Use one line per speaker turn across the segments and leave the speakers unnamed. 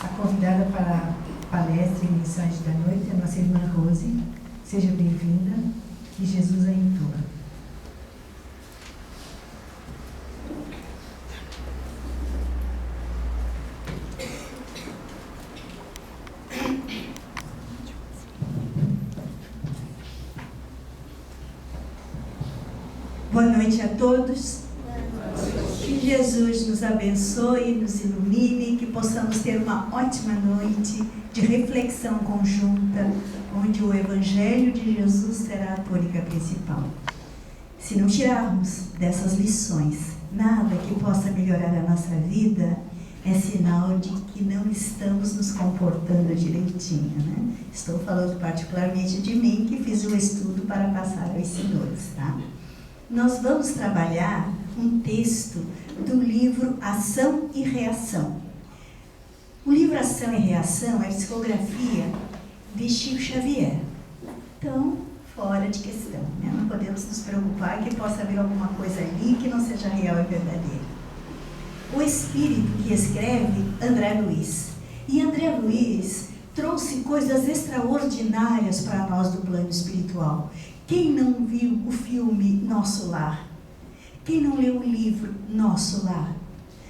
A convidada para a palestra e mensagem da noite é a nossa irmã Rose. Seja bem-vinda, que Jesus a intua.
Boa noite a todos. Que Jesus nos abençoe, nos ilumine, que possamos ter uma ótima noite de reflexão conjunta, onde o Evangelho de Jesus será a tônica principal. Se não tirarmos dessas lições nada que possa melhorar a nossa vida, é sinal de que não estamos nos comportando direitinho, né? Estou falando particularmente de mim, que fiz um estudo para passar aos senhores, tá? Nós vamos trabalhar um texto do livro Ação e Reação. O livro Ação e Reação é a psicografia de Chico Xavier. Então, fora de questão, né? Não podemos nos preocupar que possa haver alguma coisa ali que não seja real e verdadeira. O espírito que escreve, André Luiz. E André Luiz trouxe coisas extraordinárias para nós do plano espiritual. Quem não viu o filme Nosso Lar? Quem não leu o livro Nosso Lar?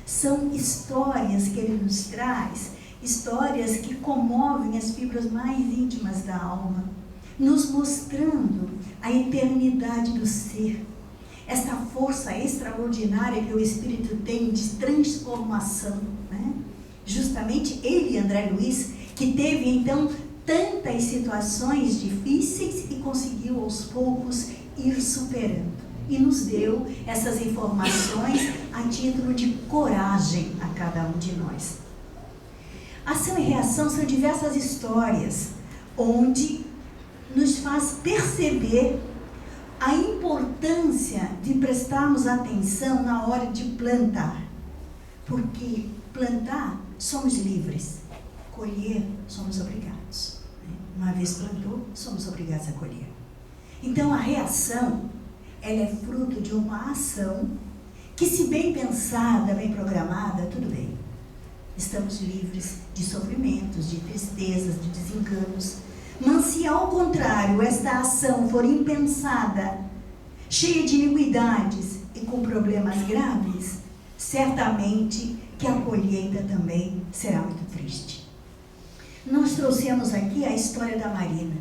São histórias que ele nos traz, histórias que comovem as fibras mais íntimas da alma, nos mostrando a eternidade do ser, esta força extraordinária que o Espírito tem de transformação, né? Justamente ele, André Luiz, que teve então tantas situações difíceis e conseguiu aos poucos ir superando. E nos deu essas informações a título de coragem a cada um de nós. Ação e reação são diversas histórias, onde nos faz perceber a importância de prestarmos atenção na hora de plantar. Porque plantar, somos livres. Colher, somos obrigados. Uma vez plantou, somos obrigados a colher. Então, a reação, ela é fruto de uma ação que, se bem pensada, bem programada, tudo bem. Estamos livres de sofrimentos, de tristezas, de desenganos. Mas se, ao contrário, esta ação for impensada, cheia de iniquidades e com problemas graves, certamente que a colheita também será muito triste. Nós trouxemos aqui a história da Marina.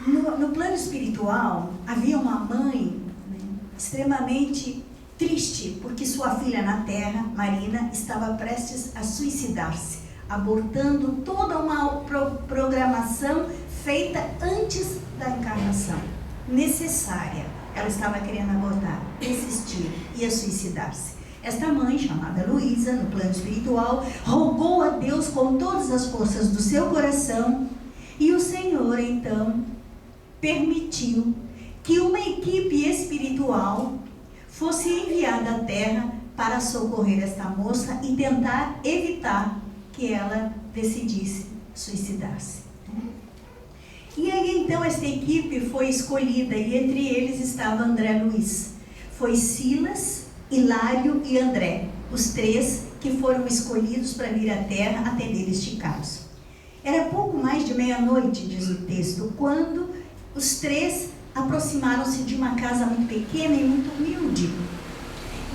No plano espiritual, havia uma mãe, né, extremamente triste, porque sua filha na terra, Marina, estava prestes a suicidar-se, abortando toda uma programação feita antes da encarnação, necessária. Ela estava querendo abortar, desistir, ia suicidar-se. Esta mãe, chamada Luísa, no plano espiritual, rogou a Deus com todas as forças do seu coração, e o Senhor, então, permitiu que uma equipe espiritual fosse enviada à Terra para socorrer esta moça e tentar evitar que ela decidisse suicidar-se. E aí, então, esta equipe foi escolhida, e entre eles estava André Luiz. Foi Silas, Hilário e André, os três que foram escolhidos para vir à Terra atender este caso. Era pouco mais de meia-noite, diz o texto, quando os três aproximaram-se de uma casa muito pequena e muito humilde.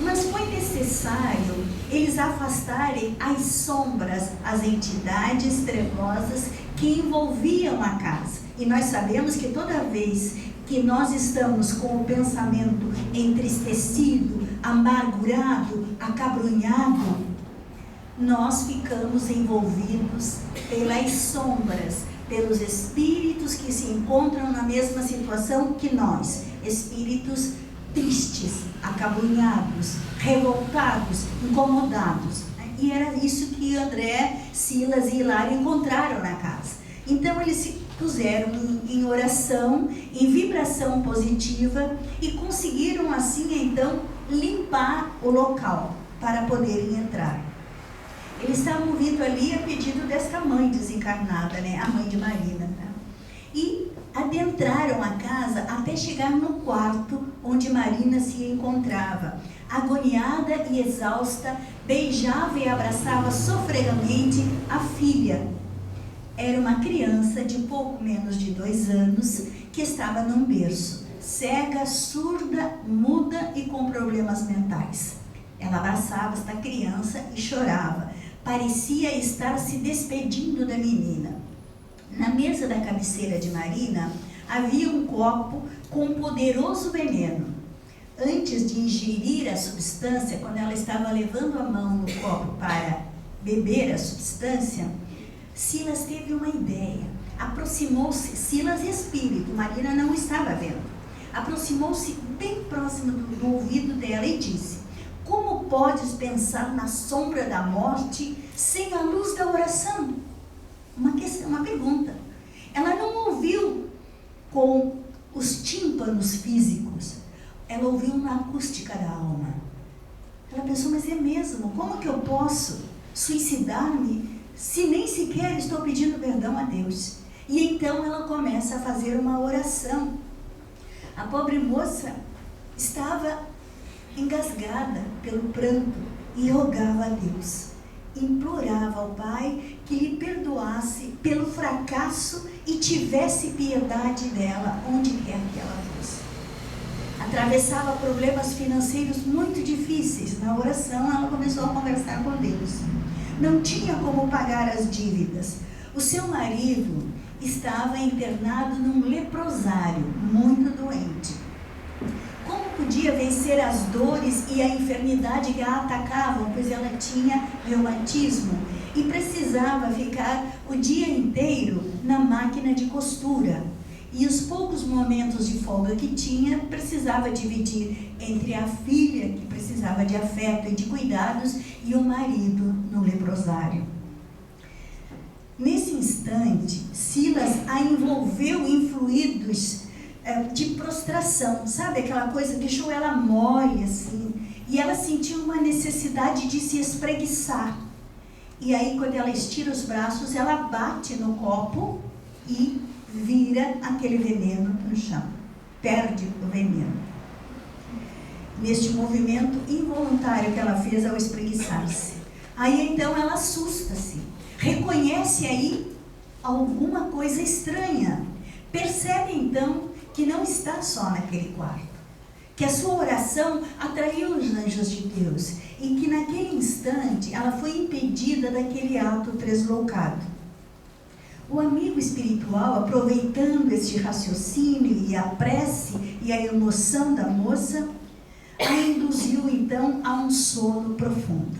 Mas foi necessário eles afastarem as sombras, as entidades trevosas que envolviam a casa. E nós sabemos que toda vez que nós estamos com o pensamento entristecido, amargurado, acabrunhado, nós ficamos envolvidos pelas sombras, pelos espíritos que se encontram na mesma situação que nós, espíritos tristes, acabrunhados, revoltados, incomodados. E era isso que André, Silas e Hilário encontraram na casa. Então eles se puseram em oração, em vibração positiva, e conseguiram assim então limpar o local para poderem entrar. Eles estavam vindo ali a pedido desta mãe desencarnada, né? A mãe de Marina, né? E adentraram a casa até chegar no quarto onde Marina se encontrava. agoniada e exausta, beijava e abraçava sofregamente a filha. Era uma criança de pouco menos de 2 anos que estava num berço, cega, surda, muda e com problemas mentais. Ela abraçava esta criança e chorava. Parecia estar se despedindo da menina. Na mesa da cabeceira de Marina havia um copo com um poderoso veneno. Antes de ingerir a substância, quando ela estava levando a mão no copo para beber a substância, Silas teve uma ideia. Aproximou-se, Silas espírito, Marina não estava vendo. Aproximou-se bem próximo do ouvido dela e disse: como podes pensar na sombra da morte sem a luz da oração? Uma pergunta. Ela não ouviu com os tímpanos físicos, ela ouviu na acústica da alma. Ela pensou, mas é mesmo, como que eu posso suicidar-me se nem sequer estou pedindo perdão a Deus? E então ela começa a fazer uma oração. A pobre moça estava engasgada pelo pranto e rogava a Deus, implorava ao Pai que lhe perdoasse pelo fracasso e tivesse piedade dela onde quer que ela fosse. Atravessava problemas financeiros muito difíceis. Na oração ela começou a conversar com Deus. Não tinha como pagar as dívidas. O seu marido estava internado num leprosário, muito doente. Como podia vencer as dores e a enfermidade que a atacavam, pois ela tinha reumatismo e precisava ficar o dia inteiro na máquina de costura. E os poucos momentos de folga que tinha, precisava dividir entre a filha, que precisava de afeto e de cuidados, e o marido no leprosário. Nesse instante, Silas a envolveu em fluidos de prostração, sabe? Aquela coisa deixou ela mole assim, e ela sentiu uma necessidade de se espreguiçar. E aí, quando ela estira os braços, ela bate no copo e vira aquele veneno no chão, perde o veneno. Neste movimento involuntário que ela fez ao espreguiçar-se. Aí então ela assusta-se, reconhece aí alguma coisa estranha, percebe então que não está só naquele quarto, que a sua oração atraiu os anjos de Deus e que naquele instante ela foi impedida daquele ato tresloucado. O amigo espiritual, aproveitando este raciocínio e a prece e a emoção da moça, a induziu então a um sono profundo.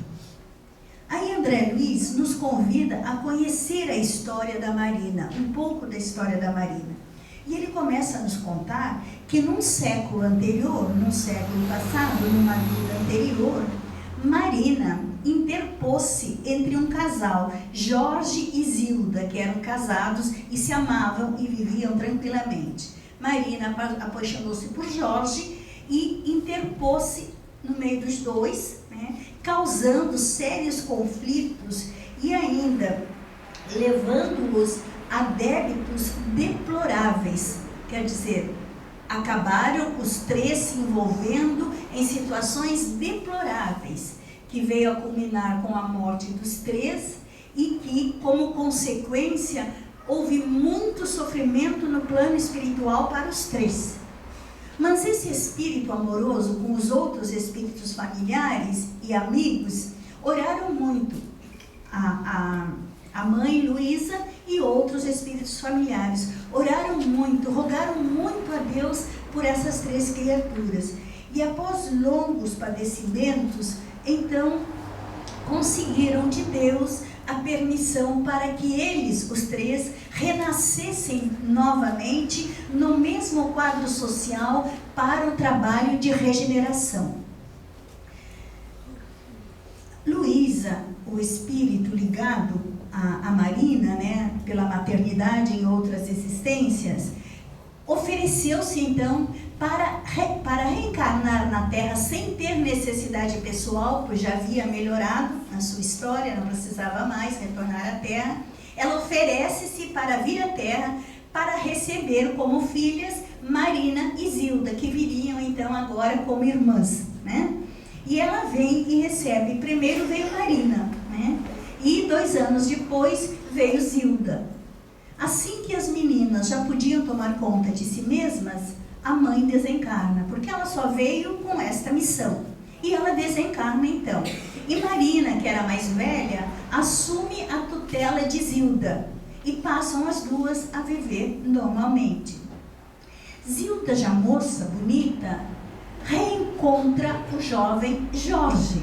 Aí André Luiz nos convida a conhecer a história da Marina, um pouco da história da Marina. E ele começa a nos contar que num século anterior, num século passado, numa vida anterior, Marina interpôs-se entre um casal, Jorge e Zilda, que eram casados e se amavam e viviam tranquilamente. Marina apaixonou-se por Jorge e interpôs-se no meio dos dois, né, causando sérios conflitos e ainda levando-os a débitos deploráveis. Quer dizer, acabaram os três se envolvendo em situações deploráveis, que veio a culminar com a morte dos três e que, como consequência, houve muito sofrimento no plano espiritual para os três. Mas esse espírito amoroso, com os outros espíritos familiares e amigos, oraram muito. A mãe Luísa e outros espíritos familiares oraram muito, rogaram muito a Deus por essas três criaturas. E após longos padecimentos, então conseguiram de Deus a permissão para que eles, os três, renascessem novamente no mesmo quadro social para o trabalho de regeneração. Luísa, o espírito ligado a Marina, né, pela maternidade em outras existências, ofereceu-se então para reencarnar na Terra sem ter necessidade pessoal, pois já havia melhorado a sua história, não precisava mais retornar à Terra. Ela oferece-se para vir à Terra para receber como filhas Marina e Zilda, que viriam então agora como irmãs, né? E ela vem e recebe, primeiro veio Marina, né? E 2 anos depois veio Zilda. Assim que as meninas já podiam tomar conta de si mesmas, a mãe desencarna, porque ela só veio com esta missão. E ela desencarna então. E Marina, que era mais velha, assume a tutela de Zilda. E passam as duas a viver normalmente. Zilda, já moça, bonita, reencontra o jovem Jorge.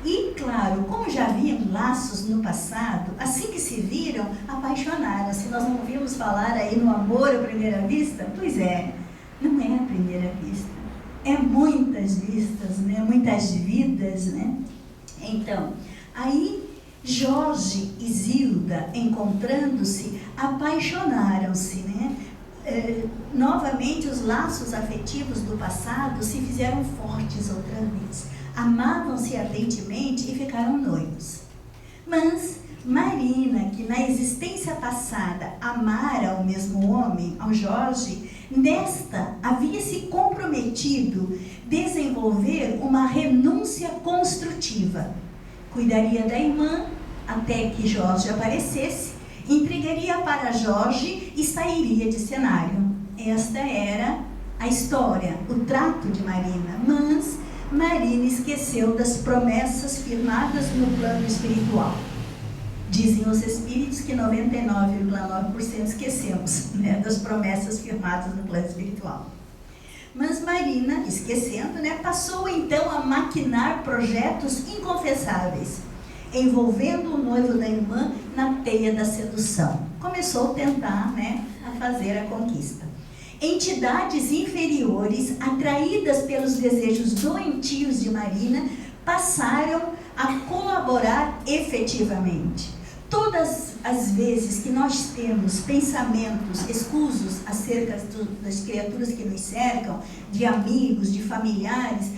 E, claro, como já haviam laços no passado, assim que se viram, apaixonaram-se. Nós não ouvimos falar aí no amor à primeira vista? Pois é, não é a primeira vista. É muitas vistas, né? Muitas vidas, né? Então, aí Jorge e Zilda, encontrando-se, apaixonaram-se, né? Novamente os laços afetivos do passado se fizeram fortes outra vez. Amavam-se ardentemente e ficaram noivos. Mas Marina, que na existência passada amara ao mesmo homem, ao Jorge, nesta havia se comprometido desenvolver uma renúncia construtiva. Cuidaria da irmã até que Jorge aparecesse, entregaria para Jorge e sairia de cenário. Esta era a história, o trato de Marina. Mas Marina esqueceu das promessas firmadas no plano espiritual. Dizem os espíritos que 99,9% esquecemos, né, das promessas firmadas no plano espiritual. Mas Marina, esquecendo, né, passou então a maquinar projetos inconfessáveis, envolvendo o noivo da irmã na teia da sedução. Começou a tentar, né, a fazer a conquista. Entidades inferiores, atraídas pelos desejos doentios de Marina, passaram a colaborar efetivamente. Todas as vezes que nós temos pensamentos escusos acerca das criaturas que nos cercam, de amigos, de familiares,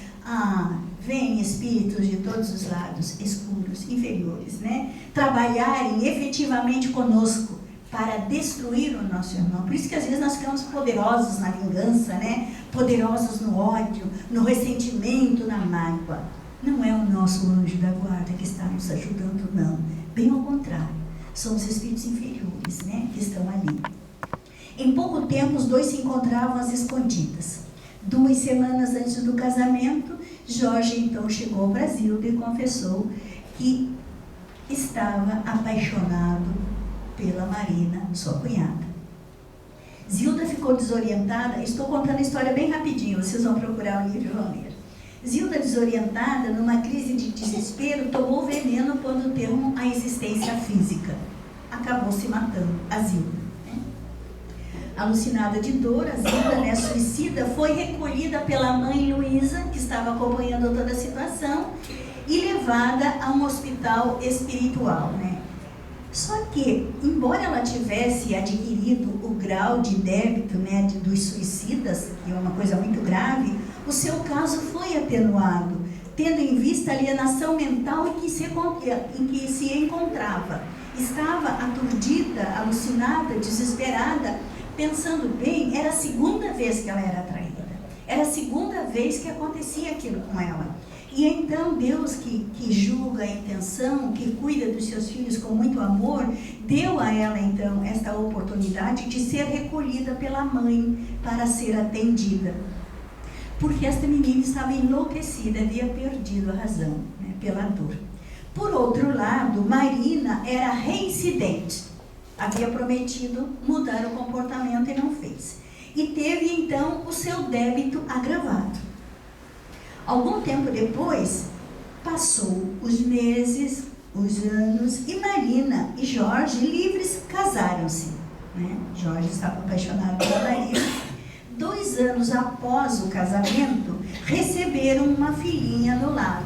vêm espíritos de todos os lados, escuros, inferiores, né? Trabalharem efetivamente conosco para destruir o nosso irmão. Por isso que às vezes nós ficamos poderosos na vingança, né? Poderosos no ódio, no ressentimento, na mágoa. Não é o nosso anjo da guarda que está nos ajudando, não. Bem ao contrário, são os espíritos inferiores, né, que estão ali. Em pouco tempo, os dois se encontravam às escondidas. 2 semanas antes do casamento, Jorge então chegou para Zilda e confessou que estava apaixonado pela Marina, sua cunhada. Zilda ficou desorientada. Estou contando a história bem rapidinho, vocês vão procurar o livro e vão ler. Zilda, desorientada, numa crise de desespero, tomou veneno pondo termo à existência física. Acabou se matando, a Zilda. Né? Alucinada de dor, a Zilda, né, suicida, foi recolhida pela mãe Luísa, que estava acompanhando toda a situação, e levada a um hospital espiritual. Né? Só que, embora ela tivesse adquirido o grau de débito, né, dos suicidas, que é uma coisa muito grave, o seu caso foi atenuado, tendo em vista a alienação mental em que se encontrava. Estava aturdida, alucinada, desesperada, pensando bem, era a 2ª vez que ela era traída. Era a 2ª vez que acontecia aquilo com ela. E então Deus, que julga a intenção, que cuida dos seus filhos com muito amor, deu a ela então esta oportunidade de ser recolhida pela mãe para ser atendida. Porque esta menina estava enlouquecida, havia perdido a razão, né, pela dor. Por outro lado, Marina era reincidente. Havia prometido mudar o comportamento e não fez. E teve então o seu débito agravado. Algum tempo depois, passou os meses, os anos, e Marina e Jorge, livres, casaram-se. Né? Jorge estava apaixonado pela Marina. 2 anos após o casamento, receberam uma filhinha no lar,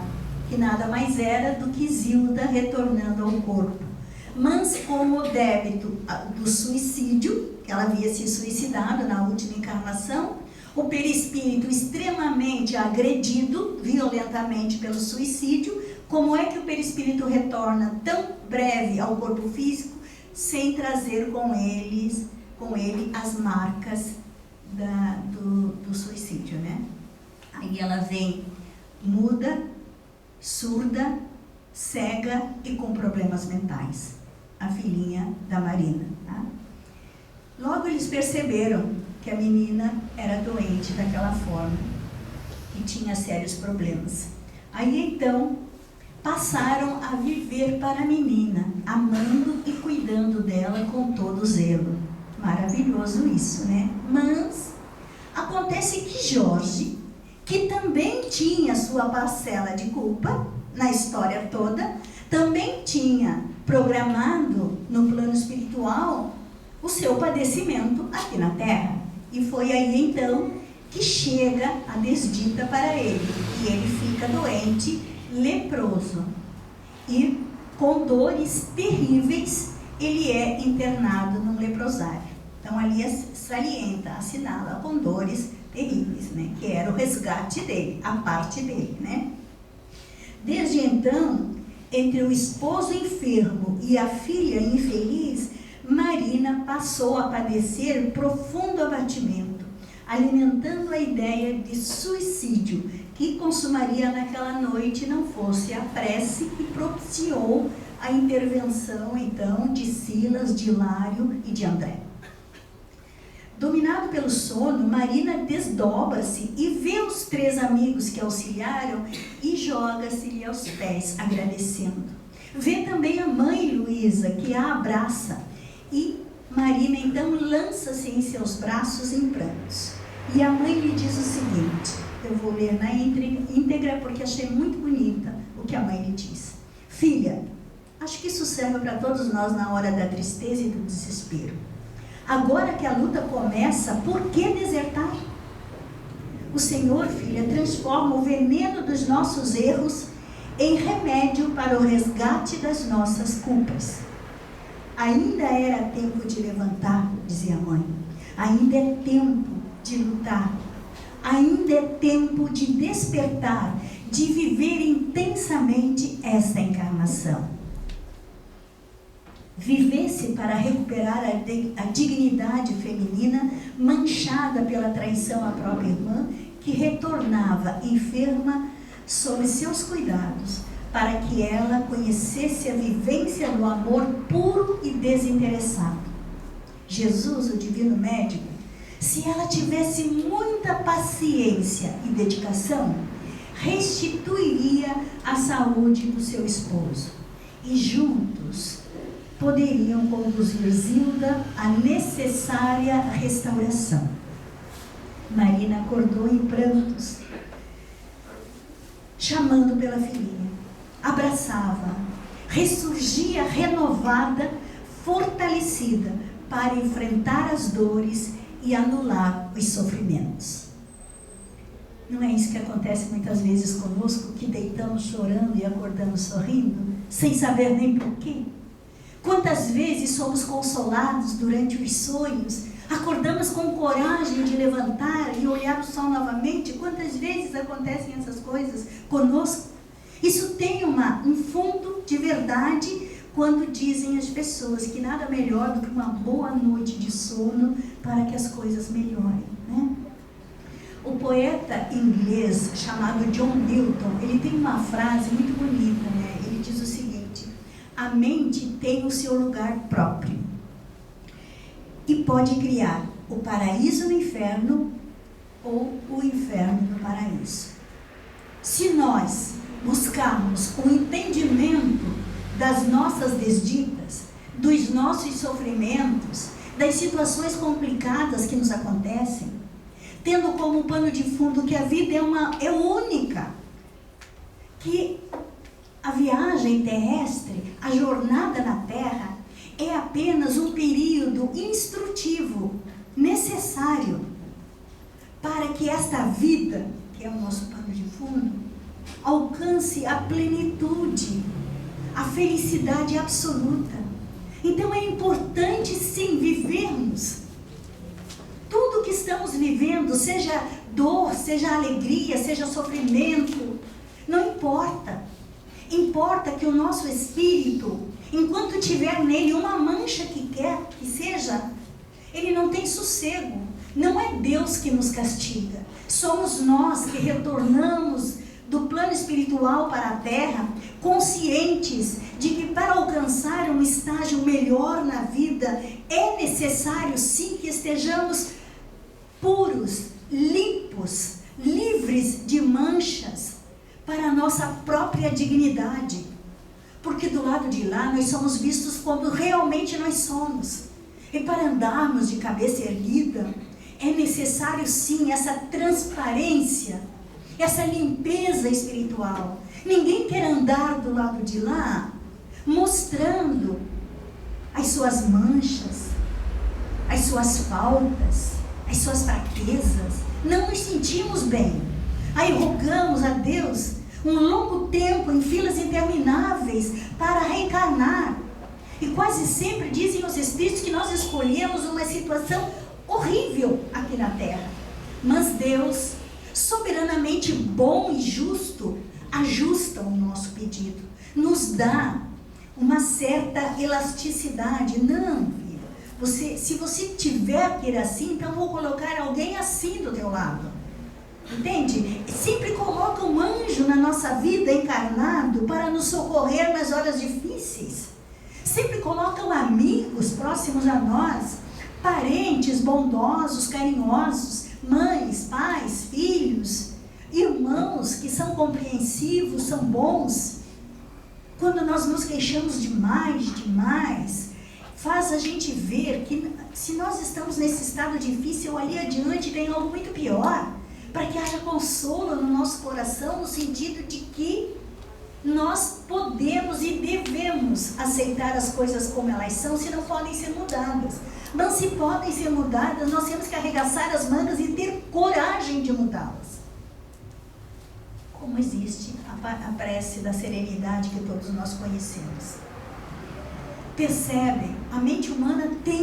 que nada mais era do que Zilda retornando ao corpo. Mas como o débito do suicídio, ela havia se suicidado na última encarnação, o perispírito extremamente agredido violentamente pelo suicídio, como é que o perispírito retorna tão breve ao corpo físico, sem trazer com ele as marcas do suicídio, né? Aí ela vem muda, surda, cega e com problemas mentais. A filhinha da Marina. Tá? Logo eles perceberam que a menina era doente daquela forma e tinha sérios problemas. Aí então passaram a viver para a menina, amando e cuidando dela com todo zelo. Maravilhoso isso, né? Mas acontece que Jorge, que também tinha sua parcela de culpa na história toda, também tinha programado no plano espiritual o seu padecimento aqui na Terra. E foi aí então que chega a desdita para ele. E ele fica doente, leproso. E com dores terríveis, ele é internado num leprosário. Então ali salienta, assinala com dores terríveis, né? Que era o resgate dele, a parte dele, né? Desde então, entre o esposo enfermo e a filha infeliz, Marina passou a padecer profundo abatimento, alimentando a ideia de suicídio que consumaria naquela noite não fosse a prece que propiciou a intervenção então de Silas, de Hilário e de André. Dominado pelo sono, Marina desdobra-se e vê os 3 amigos que auxiliaram e joga-se-lhe aos pés, agradecendo. Vê também a mãe Luísa, que a abraça, e Marina então lança-se em seus braços em prantos. E a mãe lhe diz o seguinte, eu vou ler na íntegra porque achei muito bonita o que a mãe lhe diz. Filha, acho que isso serve para todos nós na hora da tristeza e do desespero. Agora que a luta começa, por que desertar? O Senhor, filha, transforma o veneno dos nossos erros em remédio para o resgate das nossas culpas. Ainda era tempo de levantar, dizia a mãe. Ainda é tempo de lutar. Ainda é tempo de despertar, de viver intensamente esta encarnação. Vivesse para recuperar a dignidade feminina manchada pela traição à própria irmã, que retornava enferma sob seus cuidados, para que ela conhecesse a vivência do amor puro e desinteressado. Jesus, o divino médico, se ela tivesse muita paciência e dedicação, restituiria a saúde do seu esposo e juntos poderiam conduzir Zilda à necessária restauração. Marina acordou em prantos, chamando pela filhinha, abraçava, ressurgia renovada, fortalecida para enfrentar as dores e anular os sofrimentos. Não é isso que acontece muitas vezes conosco, que deitamos chorando e acordamos sorrindo, sem saber nem porquê? Quantas vezes somos consolados durante os sonhos, acordamos com coragem de levantar e olhar o sol novamente? Quantas vezes acontecem essas coisas conosco? Isso tem um fundo de verdade quando dizem as pessoas que nada melhor do que uma boa noite de sono para que as coisas melhorem, né? O poeta inglês chamado John Milton, ele tem uma frase muito bonita, né? Ele diz o seguinte: a mente tem o seu lugar próprio e pode criar o paraíso no inferno ou o inferno no paraíso. Se nós buscarmos o entendimento das nossas desditas, dos nossos sofrimentos, das situações complicadas que nos acontecem, tendo como pano de fundo que a vida é única, que a viagem terrestre, a jornada na Terra, é apenas um período instrutivo, necessário, para que esta vida, que é o nosso pano de fundo, alcance a plenitude, a felicidade absoluta. Então é importante sim vivermos tudo que estamos vivendo, seja dor, seja alegria, seja sofrimento, não importa. Importa que o nosso espírito, enquanto tiver nele uma mancha que quer que seja, ele não tem sossego. Não é Deus que nos castiga, somos nós que retornamos do plano espiritual para a terra, conscientes de que para alcançar um estágio melhor na vida, é necessário sim que estejamos puros, limpos, livres de manchas para a nossa própria dignidade. Porque do lado de lá nós somos vistos como realmente nós somos. E para andarmos de cabeça erguida, é necessário sim essa transparência, essa limpeza espiritual. Ninguém quer andar do lado de lá mostrando as suas manchas, as suas faltas, as suas fraquezas. Não nos sentimos bem. Aí rogamos a Deus um longo tempo em filas intermináveis para reencarnar. E quase sempre dizem os Espíritos que nós escolhemos uma situação horrível aqui na Terra. Mas Deus, soberanamente bom e justo, ajusta o nosso pedido. Nos dá uma certa elasticidade. Não, filho, se você tiver que ir assim, então vou colocar alguém assim do teu lado. Entende? Sempre coloca um anjo na nossa vida encarnado para nos socorrer nas horas difíceis. Sempre colocam amigos próximos a nós, parentes bondosos, carinhosos, mães, pais, filhos, irmãos que são compreensivos, são bons. Quando nós nos queixamos demais, faz a gente ver que se nós estamos nesse estado difícil, ali adiante tem algo muito pior, para que haja consolo no nosso coração, no sentido de que nós podemos e devemos aceitar as coisas como elas são, se não podem ser mudadas. Mas se podem ser mudadas, nós temos que arregaçar as mangas e ter coragem de mudá-las. Como existe a prece da serenidade que todos nós conhecemos. Percebem? A mente humana tem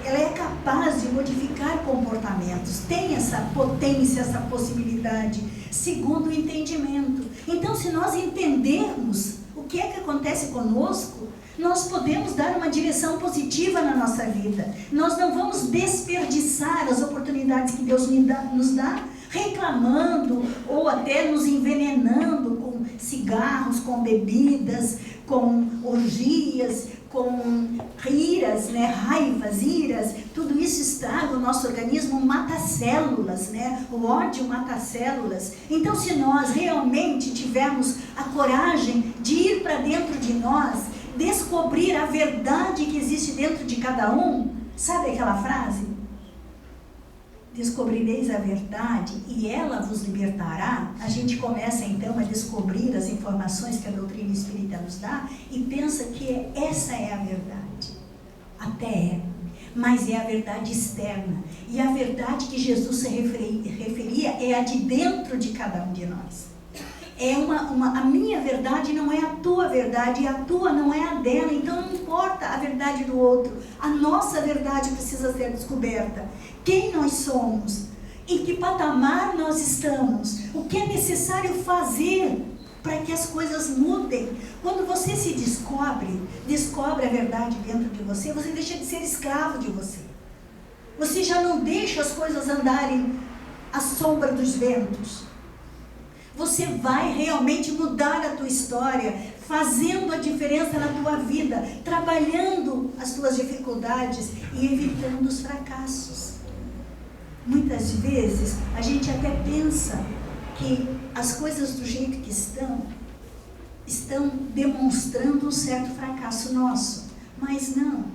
ela é capaz de modificar comportamentos, tem essa potência, essa possibilidade, segundo o entendimento. Então, se nós entendermos o que é que acontece conosco, nós podemos dar uma direção positiva na nossa vida. Nós não vamos desperdiçar as oportunidades que Deus nos dá, reclamando ou até nos envenenando com cigarros, com bebidas, com orgias, com iras, raivas, iras. Tudo isso estraga o nosso organismo, mata células, o ódio mata células. Então, se nós realmente tivermos a coragem de ir para dentro de nós, descobrir a verdade que existe dentro de cada um, sabe aquela frase? Descobrireis a verdade e ela vos libertará. A gente começa então a descobrir as informações que a doutrina espírita nos dá e pensa que essa é a verdade. Até é, mas é a verdade externa. E a verdade que Jesus se referia é a de dentro de cada um de nós. A minha verdade não é a tua verdade, e a tua não é a dela, então não importa a verdade do outro. A nossa verdade precisa ser descoberta. Quem nós somos? Em que patamar nós estamos? O que é necessário fazer para que as coisas mudem? Quando você se descobre a verdade dentro de você, você deixa de ser escravo de você. Você já não deixa as coisas andarem à sombra dos ventos. Você vai realmente mudar a tua história, fazendo a diferença na tua vida, trabalhando as tuas dificuldades e evitando os fracassos. Muitas vezes a gente até pensa que as coisas do jeito que estão demonstrando um certo fracasso nosso, mas não,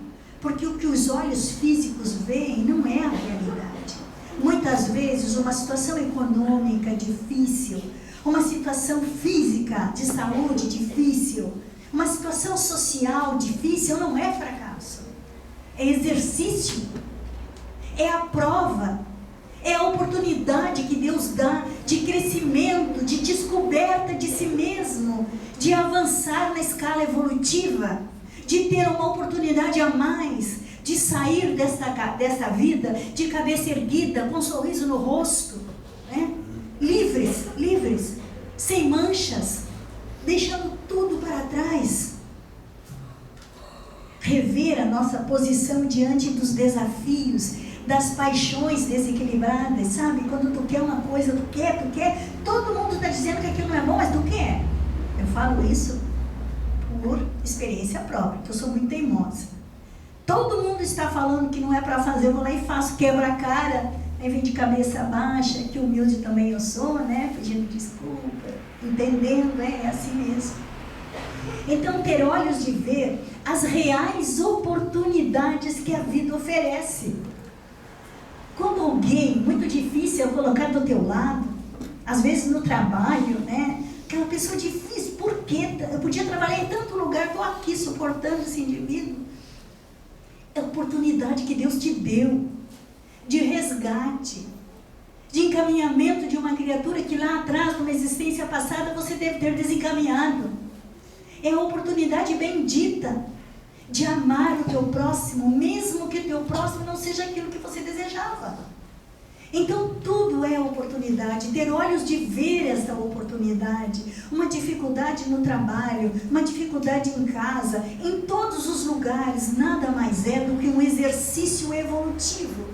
porque o que os olhos físicos veem não é a realidade. Muitas vezes uma situação econômica difícil, uma situação física de saúde difícil, uma situação social difícil não é fracasso, é exercício, é a prova, é a oportunidade que Deus dá de crescimento, de descoberta de si mesmo, de avançar na escala evolutiva, de ter uma oportunidade a mais, de sair dessa vida de cabeça erguida, com um sorriso no rosto, livres, sem manchas, deixando tudo para trás. Rever a nossa posição diante dos desafios, das paixões desequilibradas, sabe? Quando tu quer uma coisa, tu quer, todo mundo está dizendo que aquilo não é bom, mas tu quer. Eu falo isso por experiência própria, que eu sou muito teimosa. Todo mundo está falando que não é para fazer, eu vou lá e faço, quebra a cara, aí vem de cabeça baixa, que humilde também eu sou, né? Pedindo desculpa, entendendo, é assim mesmo. Então, ter olhos de ver as reais oportunidades que a vida oferece. Quando alguém, muito difícil eu colocar do teu lado, às vezes no trabalho, né? Aquela pessoa difícil, por quê? Eu podia trabalhar em tanto lugar, estou aqui suportando esse indivíduo. É a oportunidade que Deus te deu de resgate, de encaminhamento de uma criatura que lá atrás, numa existência passada, você deve ter desencaminhado. É a oportunidade bendita de amar o teu próximo, mesmo que o teu próximo não seja aquilo que você desejava. Então tudo é oportunidade, ter olhos de ver essa oportunidade, uma dificuldade no trabalho, uma dificuldade em casa, em todos os lugares, nada mais é do que um exercício evolutivo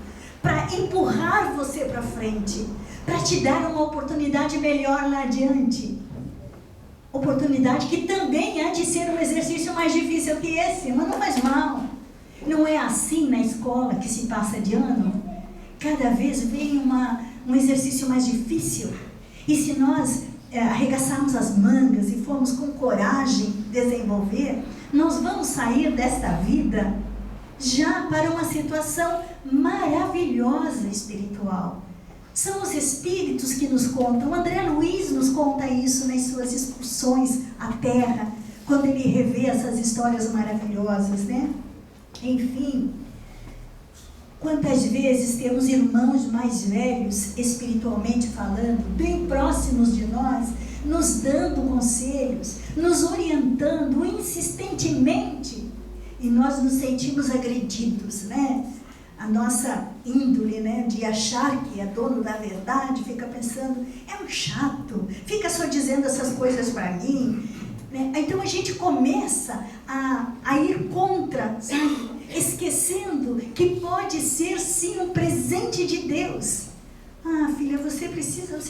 para empurrar você para frente, para te dar uma oportunidade melhor lá adiante. Oportunidade que também há de ser um exercício mais difícil que esse, mas não faz mal. Não é assim na escola que se passa de ano? Cada vez vem um exercício mais difícil. E se nós arregaçarmos as mangas e formos com coragem desenvolver, nós vamos sair desta vida já para uma situação maravilhosa espiritual. São os espíritos que nos contam. O André Luiz nos conta isso nas suas excursões à Terra, quando ele revê essas histórias maravilhosas, né? Enfim, quantas vezes temos irmãos mais velhos, espiritualmente falando, bem próximos de nós, nos dando conselhos, nos orientando insistentemente, e nós nos sentimos agredidos, né? A nossa índole, né, de achar que é dono da verdade, fica pensando, é um chato, fica só dizendo essas coisas para mim, né? Então a gente começa a ir contra, sabe? Esquecendo que pode ser sim um presente de Deus. Ah, filha, você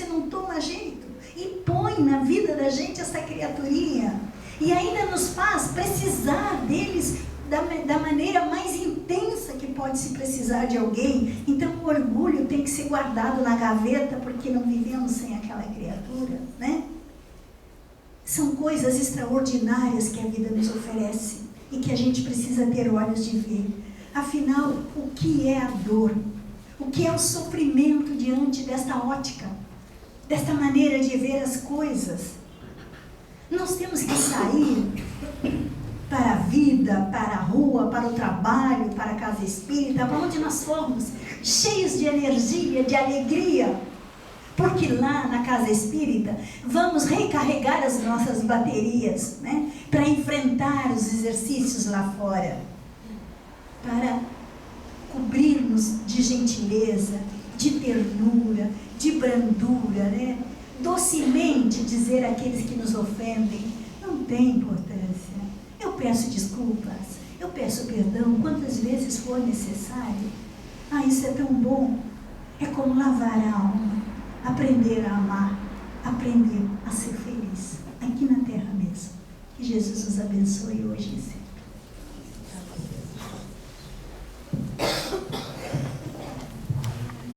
não toma jeito e põe na vida da gente essa criaturinha e ainda nos faz precisar deles da maneira mais intensa que pode se precisar de alguém. Então o orgulho tem que ser guardado na gaveta, porque não vivemos sem aquela criatura, né? São coisas extraordinárias que a vida nos oferece e que a gente precisa ter olhos de ver. Afinal, o que é a dor? O que é o sofrimento diante desta ótica, desta maneira de ver as coisas? Nós temos que sair para a vida, para a rua, para o trabalho, para a casa espírita, para onde nós formos, cheios de energia, de alegria, porque lá na casa espírita vamos recarregar as nossas baterias, né, para enfrentar os exercícios lá fora, para cobrir-nos de gentileza, de ternura, de brandura, né, docemente dizer àqueles que nos ofendem, não tem importância. Eu peço desculpas, eu peço perdão quantas vezes for necessário. Ah, isso é tão bom. É como lavar a alma, aprender a amar, aprender a ser feliz, aqui na terra mesmo. Que Jesus os abençoe hoje e sempre.